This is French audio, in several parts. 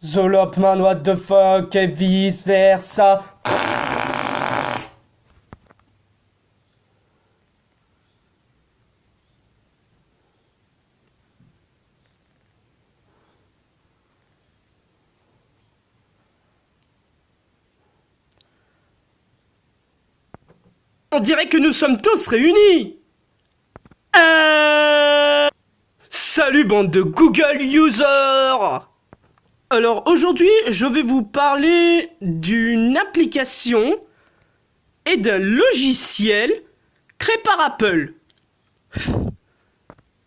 Zolopman, what the fuck, et vice versa. On dirait que nous sommes tous réunis. Salut bande de Google users. Alors aujourd'hui, je vais vous parler d'une application et d'un logiciel créé par Apple.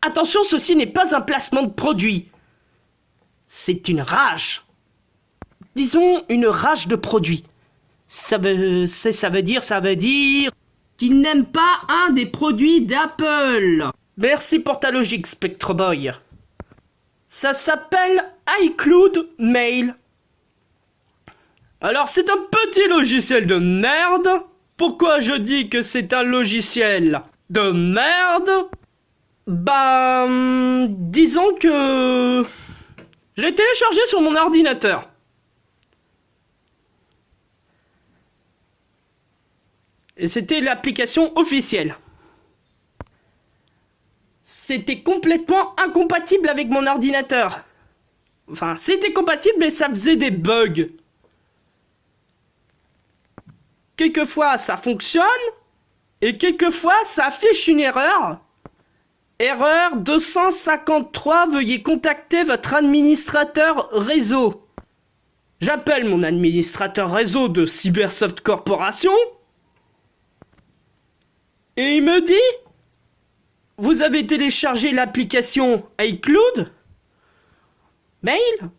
Attention, ceci n'est pas un placement de produit. C'est une rage. Disons une rage de produit. Ça veut dire qu'il n'aime pas un des produits d'Apple. Merci pour ta logique, Spectre Boy. Ça s'appelle iCloud Mail. Alors c'est un petit logiciel de merde. Pourquoi je dis que c'est un logiciel de merde? Disons que j'ai téléchargé sur mon ordinateur. Et c'était l'application officielle. C'était complètement incompatible avec mon ordinateur. Enfin, c'était compatible, mais ça faisait des bugs. Quelquefois, ça fonctionne. Et quelquefois, ça affiche une erreur. Erreur 253, veuillez contacter votre administrateur réseau. J'appelle mon administrateur réseau de Cybersoft Corporation. Et il me dit... Vous avez téléchargé l'application iCloud Mail?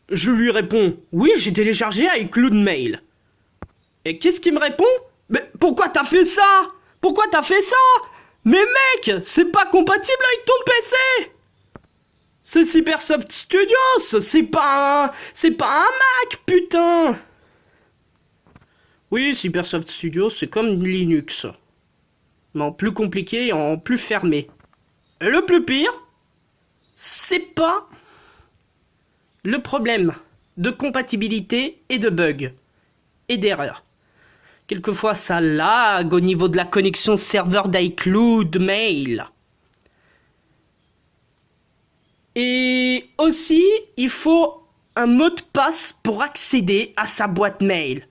Je lui réponds, oui, j'ai téléchargé iCloud Mail. Et qu'est-ce qu'il me répond? Mais pourquoi t'as fait ça? Pourquoi t'as fait ça? Mais mec, c'est pas compatible avec ton PC! C'est Cybersoft Studios, c'est pas un Mac, putain! Oui, Cybersoft Studios, c'est comme Linux. Mais en plus compliqué et en plus fermé. Et le plus pire, c'est pas le problème de compatibilité et de bugs et d'erreurs. Quelquefois ça lag au niveau de la connexion serveur d'iCloud Mail. Et aussi, il faut un mot de passe pour accéder à sa boîte mail.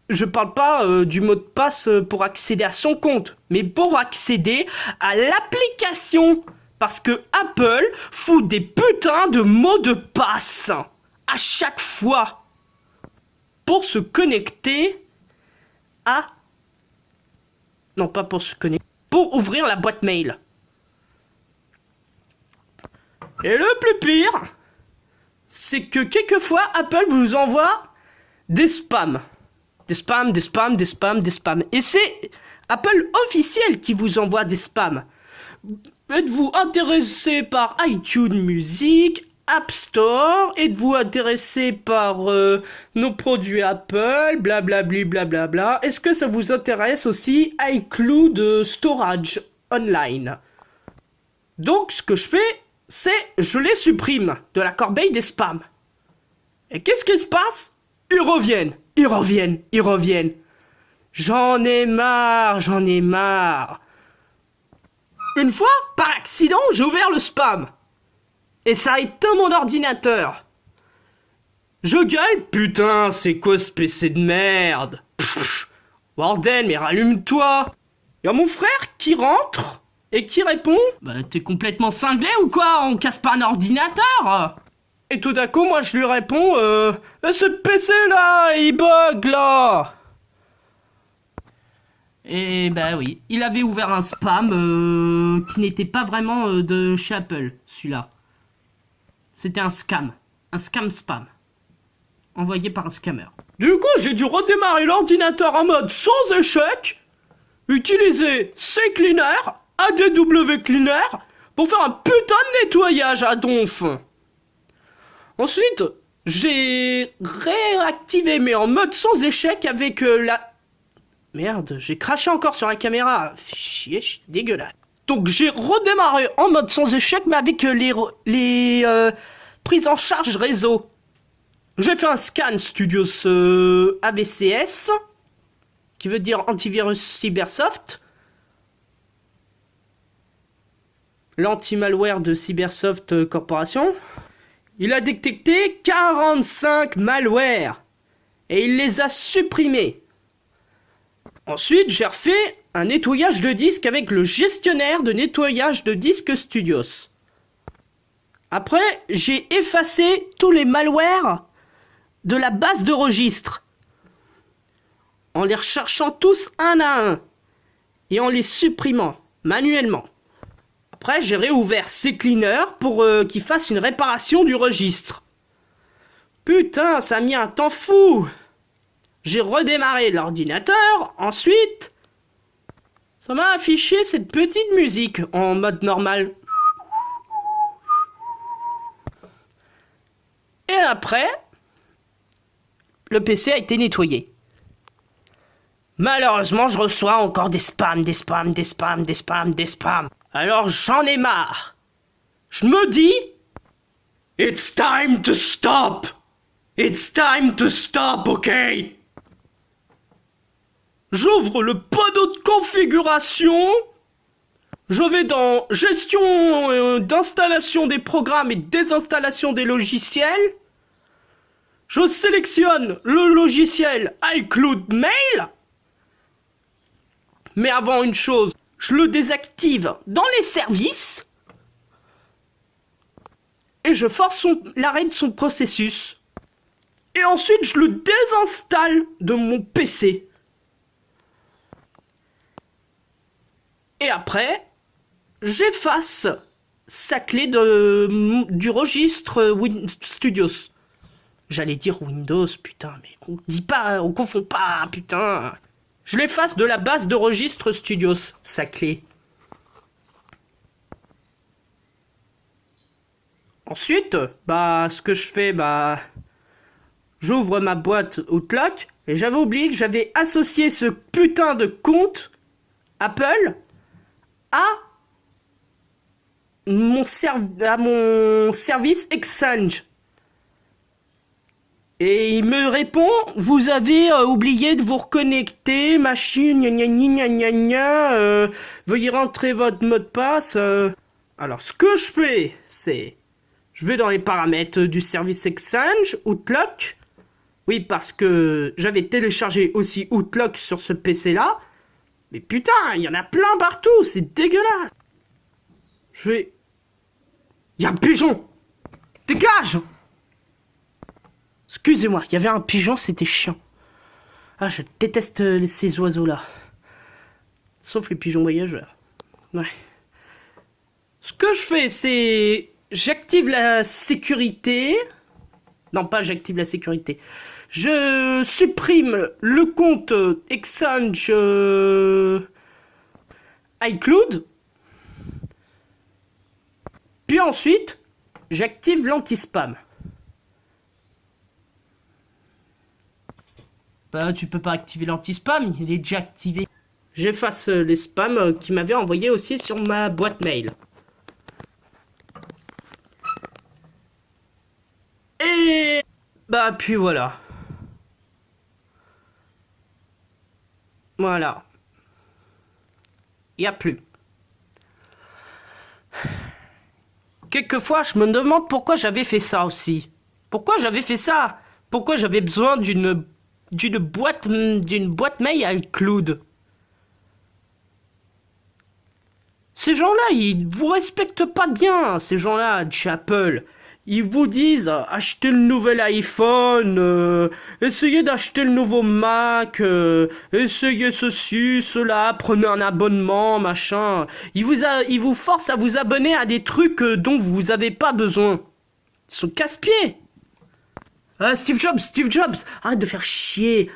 Je parle pas du mot de passe pour accéder à son compte, mais pour accéder à l'application. Parce que Apple fout des putains de mots de passe à chaque fois pour se connecter à... Non, pas pour se connecter, pour ouvrir la boîte mail. Et le plus pire, c'est que quelquefois Apple vous envoie des spams. Des spams. Et c'est Apple officiel qui vous envoie des spams. Êtes-vous intéressé par iTunes Music, App Store? Êtes-vous intéressé par nos produits Apple? Blablabli, blablabla. Est-ce que ça vous intéresse aussi iCloud Storage Online? Donc, ce que je fais, c'est je les supprime de la corbeille des spams. Et qu'est-ce qui se passe? Ils reviennent. J'en ai marre. Une fois, par accident, j'ai ouvert le spam. Et ça a éteint mon ordinateur. Je gueule, putain, c'est quoi ce PC de merde? Bordel, mais rallume-toi. Y a mon frère qui rentre et qui répond, bah t'es complètement cinglé ou quoi? On casse pas un ordinateur? Et tout d'un coup, moi, je lui réponds, ce PC là, il bug là. Et bah oui, il avait ouvert un spam qui n'était pas vraiment de chez Apple, celui-là. C'était un scam spam, envoyé par un scammer. Du coup, j'ai dû redémarrer l'ordinateur en mode sans échec, utiliser CCleaner, ADW Cleaner, pour faire un putain de nettoyage à donf. Ensuite, j'ai réactivé, mais en mode sans échec avec la... Merde, j'ai craché encore sur la caméra. Fais chier, je suis dégueulasse. Donc j'ai redémarré en mode sans échec, mais avec les prises en charge réseau. J'ai fait un scan Studios AVCS, qui veut dire antivirus Cybersoft. L'anti-malware de Cybersoft Corporation. Il a détecté 45 malwares et il les a supprimés. Ensuite, j'ai refait un nettoyage de disque avec le gestionnaire de nettoyage de disque Studios. Après, j'ai effacé tous les malwares de la base de registre en les recherchant tous un à un et en les supprimant manuellement. Après, j'ai réouvert CCleaner pour qu'il fasse une réparation du registre. Putain, ça a mis un temps fou. J'ai redémarré l'ordinateur, ensuite, ça m'a affiché cette petite musique en mode normal. Et après, le PC a été nettoyé. Malheureusement, je reçois encore des spams. Alors j'en ai marre. Je me dis, it's time to stop. It's time to stop, ok? J'ouvre le panneau de configuration. Je vais dans gestion d'installation des programmes et désinstallation des logiciels. Je sélectionne le logiciel iCloud Mail. Mais avant une chose, je le désactive dans les services. Et je force l'arrêt de son processus. Et ensuite, je le désinstalle de mon PC. Et après, j'efface sa clé du registre Studios. J'allais dire Windows, putain, mais on dit pas, on confond pas, putain. Je l'efface de la base de registre Studios, sa clé. Ensuite, ce que je fais, j'ouvre ma boîte Outlook, et j'avais oublié que j'avais associé ce putain de compte Apple à mon service Exchange. Et il me répond, vous avez oublié de vous reconnecter, machine, veuillez rentrer votre mot de passe. Alors, ce que je fais, c'est, je vais dans les paramètres du service Exchange, Outlook. Oui, parce que j'avais téléchargé aussi Outlook sur ce PC-là. Mais putain, il y en a plein partout, c'est dégueulasse. Je vais... Il y a un pigeon. Dégage! Excusez-moi, il y avait un pigeon, c'était chiant. Ah, je déteste ces oiseaux-là. Sauf les pigeons voyageurs. Ouais. Ce que je fais, c'est... J'active la sécurité. Non, pas j'active la sécurité. Je supprime le compte Exchange iCloud. Puis ensuite, j'active l'anti-spam. Tu peux pas activer l'anti-spam, il est déjà activé. J'efface les spams qui m'avaient envoyé aussi sur ma boîte mail. Et... puis voilà. Voilà. Il n'y a plus. Quelquefois, je me demande pourquoi j'avais fait ça aussi. Pourquoi j'avais fait ça? Pourquoi j'avais besoin d'une boîte mail à iCloud? Ces gens-là, ils vous respectent pas bien, ces gens-là de chez Apple. Ils vous disent achetez le nouvel iPhone, essayez d'acheter le nouveau Mac, essayez ceci, cela, prenez un abonnement, machin. Ils vous forcent à vous abonner à des trucs dont vous avez pas besoin. Ils sont casse-pieds. Steve Jobs, arrête de faire chier,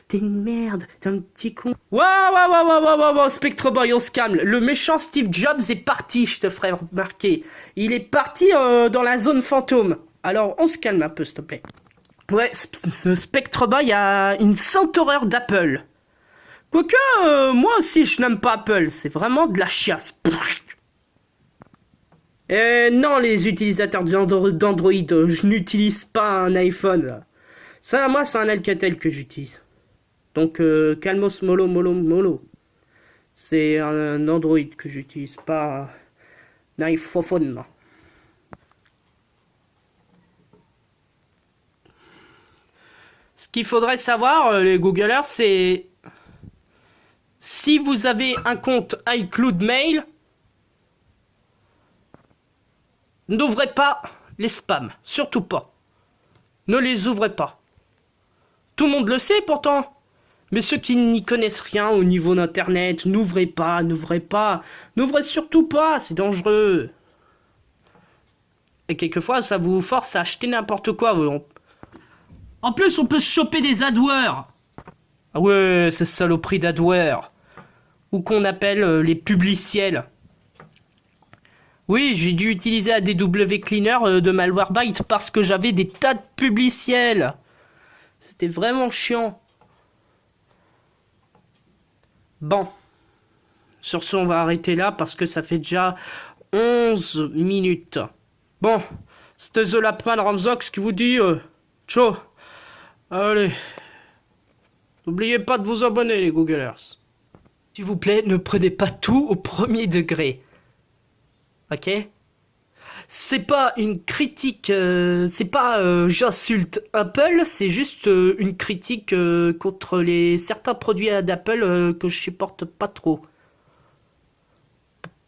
t'es une merde, t'es un petit con. Wow, Spectre Boy, on se calme. Le méchant Steve Jobs est parti, je te ferai remarquer. Il est parti dans la zone fantôme. Alors, on se calme un peu, s'il te plaît. Ouais, ce Spectre Boy a une sainte horreur d'Apple. Quoique, moi aussi, je n'aime pas Apple. C'est vraiment de la chiasse. Non, les utilisateurs d'Android, je n'utilise pas un iPhone, là. Ça, moi, c'est un Alcatel que j'utilise. Donc, calmos, mollo, mollo, mollo. C'est un Android que j'utilise, pas un iPhone, non. Ce qu'il faudrait savoir, les Googlers, c'est si vous avez un compte iCloud Mail, n'ouvrez pas les spams, surtout pas. Ne les ouvrez pas. Tout le monde le sait pourtant. Mais ceux qui n'y connaissent rien au niveau d'internet, n'ouvrez pas, n'ouvrez pas. N'ouvrez surtout pas, c'est dangereux. Et quelquefois, ça vous force à acheter n'importe quoi. En plus, on peut se choper des adwares. Ah ouais, ces saloperies d'adware. Ou qu'on appelle les publiciels. Oui, j'ai dû utiliser ADW Cleaner de Malwarebytes parce que j'avais des tas de publiciels. C'était vraiment chiant. Bon. Sur ce, on va arrêter là parce que ça fait déjà 11 minutes. Bon, c'était The Lapman Ramzox qui vous dit ciao. Allez. N'oubliez pas de vous abonner, les Googlers. S'il vous plaît, ne prenez pas tout au premier degré. Ok? C'est pas une critique, c'est pas j'insulte Apple, c'est juste une critique contre certains produits d'Apple que je supporte pas trop.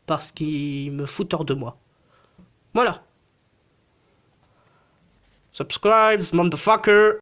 Parce qu'ils me foutent hors de moi. Voilà. Subscribe, motherfucker.